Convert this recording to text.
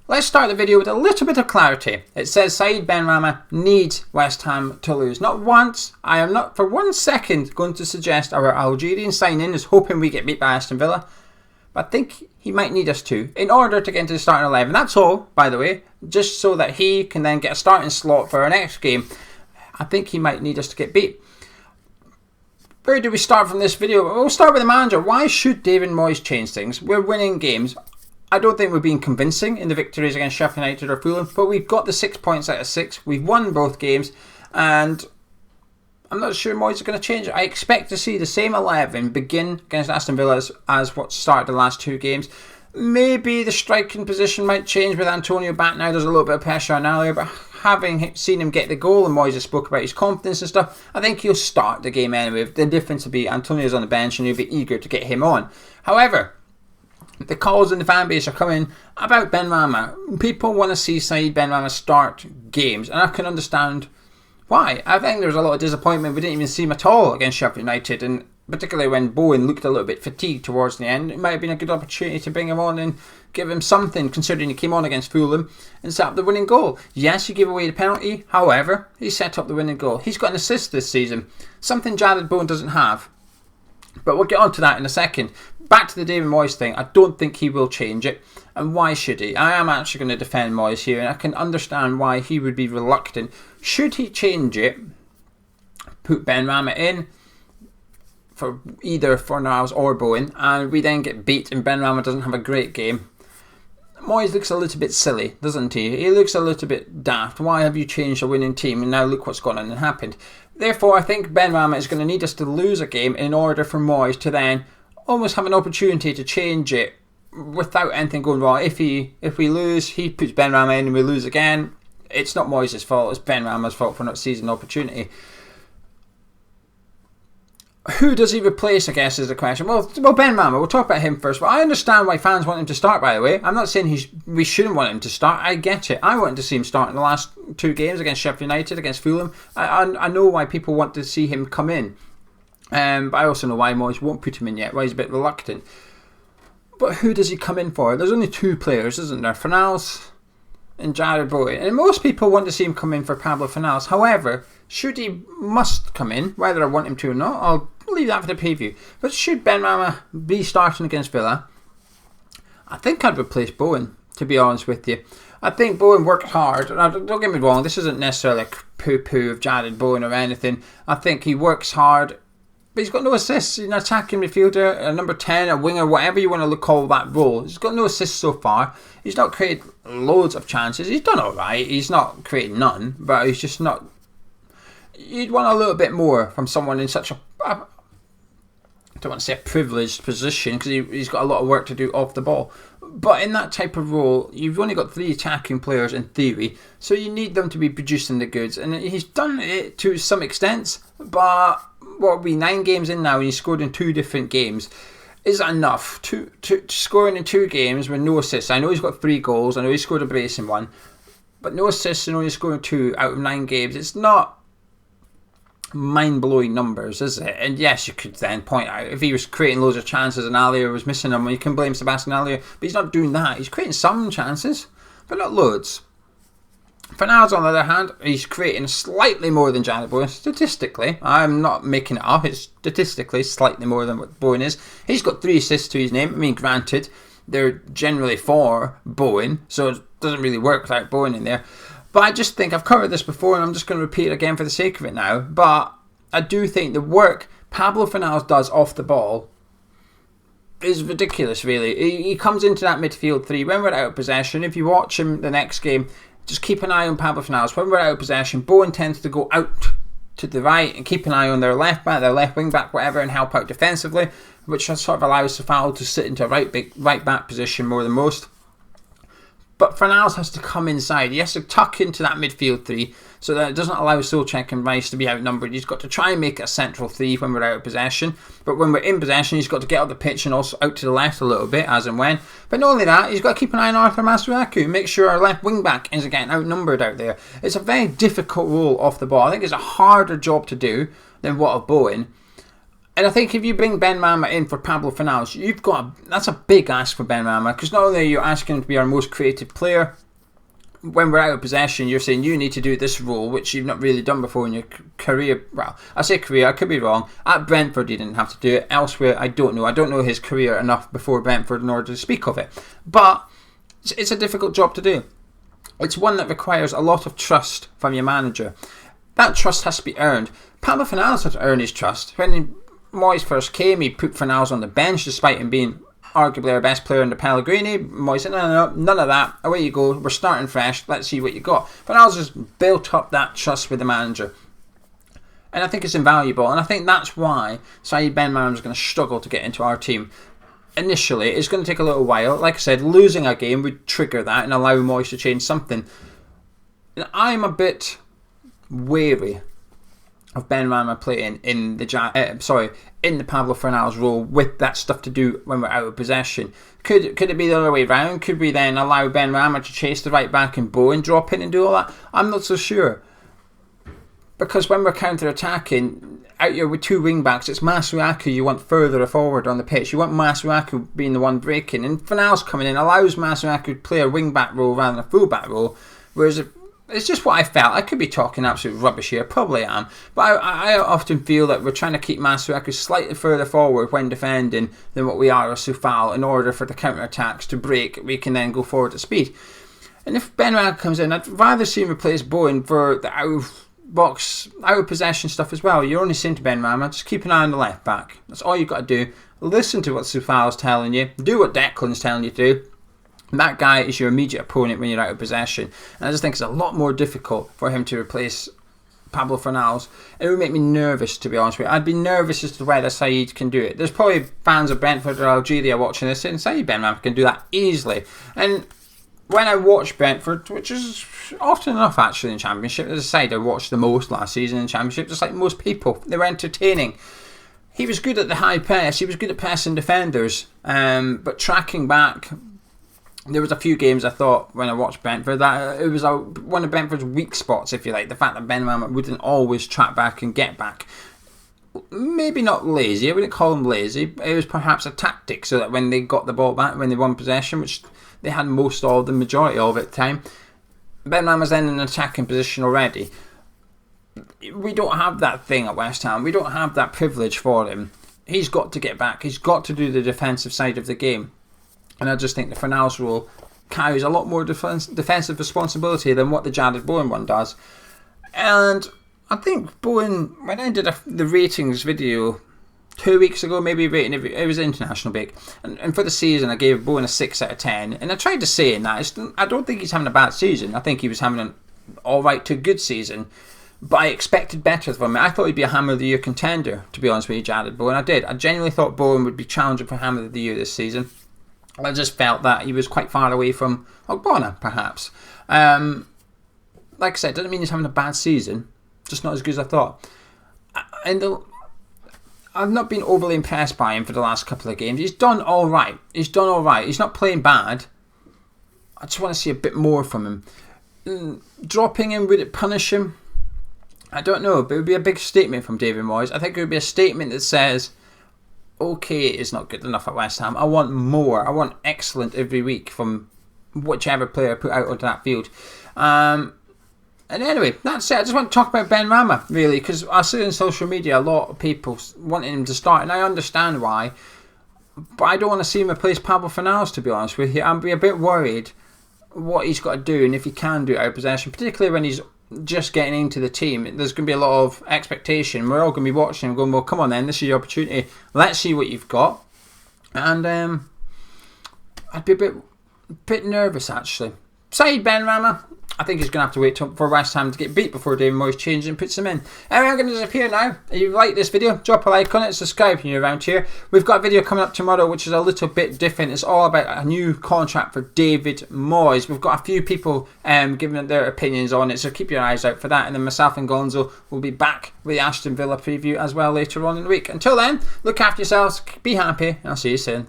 Let's start the video with a little bit of clarity. It says Said Benrahma needs West Ham to lose. Not once. I am not for 1 second going to suggest our Algerian signing is hoping we get beat by Aston Villa. But I think he might need us to in order to get into the starting 11. That's all, by the way. Just so that he can then get a starting slot for our next game. I think he might need us to get beat. Where do we start from this video? We'll start with the manager. Why should David Moyes change things? We're winning games. I don't think we're being convincing in the victories against Sheffield United or Fulham, but we've got the 6 points out of 6. We've won both games, and I'm not sure Moyes is going to change it. I expect to see the same 11 begin against Aston Villa as what started the last 2 games. Maybe the striking position might change with Antonio back now. There's a little bit of pressure on earlier, but having seen him get the goal, and Moyes has spoke about his confidence and stuff, I think he'll start the game anyway. The difference will be Antonio's on the bench and he'll be eager to get him on. However, the calls in the fan base are coming about Benrahma. People want to see Said Benrahma start games, and I can understand why. I think there was a lot of disappointment. We didn't even see him at all against Sheffield United, and particularly when Bowen looked a little bit fatigued towards the end, it might have been a good opportunity to bring him on and give him something, considering he came on against Fulham and set up the winning goal. Yes, he gave away the penalty. However, he set up the winning goal. He's got an assist this season, something Jared Bowen doesn't have. But we'll get on to that in a second. Back to the David Moyes thing. I don't think he will change it. And why should he? I am actually going to defend Moyes here, and I can understand why he would be reluctant. Should he change it, put Benrahma in for either Fornals or Bowen, and we then get beat and Benrahma doesn't have a great game, Moyes looks a little bit silly, doesn't he? He looks a little bit daft. Why have you changed a winning team and now look what's gone on and happened? Therefore, I think Benrahma is going to need us to lose a game in order for Moyes to then almost have an opportunity to change it without anything going wrong. If we lose, he puts Benrahma in and we lose again. It's not Moyes' fault, it's Benrahma's fault for not seizing the opportunity. Who does he replace, I guess, is the question. Well, Benrahma, we'll talk about him first. But I understand why fans want him to start, by the way. I'm not saying we shouldn't want him to start. I get it. I wanted to see him start in the last 2 games against Sheffield United, against Fulham. I know why people want to see him come in. But I also know why Moyes won't put him in yet, why he's a bit reluctant. But who does he come in for? There's only 2 players, isn't there? Fornals and Jared Bowen. And most people want to see him come in for Pablo Fornals. However, should he must come in, whether I want him to or not, I'll leave that for the preview. But should Benrahma be starting against Villa, I think I'd replace Bowen, to be honest with you. I think Bowen worked hard. Now, don't get me wrong, this isn't necessarily a poo-poo of Jared Bowen or anything. I think he works hard, but he's got no assists. He's an attacking midfielder, a number 10, a winger, whatever you want to call that role. He's got no assists so far. He's not created loads of chances. He's done alright. He's not created none, but he's just not... You'd want a little bit more from someone in such a... I don't want to say a privileged position, because he's got a lot of work to do off the ball. But in that type of role, you've only got 3 attacking players in theory, so you need them to be producing the goods. And he's done it to some extent, but what will be 9 games in now, and he's scored in 2 different games. Is that enough? To scoring in 2 games with no assists. I know he's got 3 goals, I know he scored a brace in 1, but no assists and only scoring 2 out of 9 games. It's not mind-blowing numbers, is it? And yes, you could then point out if he was creating loads of chances and Allier was missing them, you can blame Sebastian Allier, but he's not doing that. He's creating some chances, but not loads. Fornals, on the other hand, he's creating slightly more than Jared Bowen. Statistically, I'm not making it up, it's statistically slightly more than what Bowen is. He's got 3 assists to his name. I mean, granted, they're generally for Bowen, so it doesn't really work without Bowen in there. But I just think, I've covered this before and I'm just going to repeat it again for the sake of it now, but I do think the work Pablo Fornals does off the ball is ridiculous, really. He comes into that midfield 3 when we're out of possession. If you watch him the next game, just keep an eye on Pablo Fornals. When we're out of possession, Bowen tends to go out to the right and keep an eye on their left back, their left wing back, whatever, and help out defensively, which sort of allows Safal to sit into a right back position more than most. But Fornals has to come inside. He has to tuck into that midfield 3 so that it doesn't allow Souček and Rice to be outnumbered. He's got to try and make it a central 3 when we're out of possession. But when we're in possession, he's got to get up the pitch and also out to the left a little bit, as and when. But not only that, he's got to keep an eye on Arthur Masuaku and make sure our left wing back isn't getting outnumbered out there. It's a very difficult role off the ball. I think it's a harder job to do than what of Bowen. And I think if you bring Benrahma in for Pablo Fornals, that's a big ask for Benrahma, because not only are you asking him to be our most creative player, when we're out of possession, you're saying you need to do this role, which you've not really done before in your career. Well, I say career, I could be wrong. At Brentford, he didn't have to do it. Elsewhere, I don't know. I don't know his career enough before Brentford in order to speak of it. But it's a difficult job to do. It's one that requires a lot of trust from your manager. That trust has to be earned. Pablo Fornals had to earn his trust. When Moyes first came, he put Fornals on the bench despite him being arguably our best player in the Pellegrini. Moyes said, no, none of that. Away you go. We're starting fresh. Let's see what you got. Fornals has built up that trust with the manager. And I think it's invaluable. And I think that's why Said Benrahma is going to struggle to get into our team. Initially, it's going to take a little while. Like I said, losing a game would trigger that and allow Moyes to change something. And I'm a bit wary of Benrahma playing in the Pablo Fornals role with that stuff to do when we're out of possession. Could it be the other way around? Could we then allow Benrahma to chase the right back and Bowen drop in and do all that? I'm not so sure. Because when we're counter-attacking, out here with two wing-backs, it's Masuaku you want further forward on the pitch. You want Masuaku being the one breaking. And Fornals coming in allows Masuaku to play a wing-back role rather than a full-back role. Whereas it's just what I felt. I could be talking absolute rubbish here, probably am. But I often feel that we're trying to keep Masuaku slightly further forward when defending than what we are with Soufal in order for the counter-attacks to break. We can then go forward at speed. And if Benrahma comes in, I'd rather see him replace Bowen for the out of possession stuff as well. You're only saying to Benrahma, just keep an eye on the left back. That's all you've got to do. Listen to what Soufal's telling you. Do what Declan's telling you to do. That guy is your immediate opponent when you're out of possession. And I just think it's a lot more difficult for him to replace Pablo Fornals. It would make me nervous, to be honest with you. I'd be nervous as to whether Said can do it. There's probably fans of Brentford or Algeria watching this and Said Benrahma can do that easily. And when I watch Brentford, which is often enough actually in Championship, as I said, I watched the most last season in Championship, just like most people. They were entertaining. He was good at the high press. He was good at pressing defenders. But tracking back, there was a few games I thought when I watched Brentford that it was one of Brentford's weak spots, if you like. The fact that Benrahma wouldn't always track back and get back. Maybe not lazy. I wouldn't call him lazy. It was perhaps a tactic so that when they got the ball back, when they won possession, which they had the majority of it at the time, Benrahma's then in an attacking position already. We don't have that thing at West Ham. We don't have that privilege for him. He's got to get back. He's got to do the defensive side of the game. And I just think the Fornals role carries a lot more defensive responsibility than what the Jared Bowen one does. And I think Bowen, when I did the ratings video 2 weeks ago, maybe it was international break, and for the season I gave Bowen a 6 out of 10. And I tried to say in that, I don't think he's having a bad season. I think he was having an alright to good season. But I expected better from him. I thought he'd be a Hammer of the Year contender, to be honest with you, Jared Bowen. I did. I genuinely thought Bowen would be challenging for Hammer of the Year this season. I just felt that he was quite far away from Ogbonna, perhaps. Like I said, doesn't mean he's having a bad season. Just not as good as I thought. And I've not been overly impressed by him for the last couple of games. He's done all right. He's not playing bad. I just want to see a bit more from him. Dropping him, would it punish him? I don't know, but it would be a big statement from David Moyes. I think it would be a statement that says, okay, it's not good enough at West Ham. I want more. I want excellent every week from whichever player I put out onto that field. And anyway, that's it. I just want to talk about Benrahma, really, because I see on social media a lot of people wanting him to start, and I understand why. But I don't want to see him replace Pablo Fornals, to be honest with you. I'm a bit worried what he's got to do, and if he can do it out of possession, particularly when he's just getting into the team. There's going to be a lot of expectation. We're all going to be watching and going, well, come on then, this is your opportunity. Let's see what you've got. And I'd be a bit nervous, actually. Said Benrahma, I think he's going to have to wait for West Ham to get beat before David Moyes changes and puts him in. Anyway, I'm going to disappear now. If you like this video, drop a like on it, subscribe if you're around here. We've got a video coming up tomorrow which is a little bit different. It's all about a new contract for David Moyes. We've got a few people giving their opinions on it, so keep your eyes out for that. And then myself and Gonzo will be back with the Aston Villa preview as well later on in the week. Until then, look after yourselves, be happy, and I'll see you soon.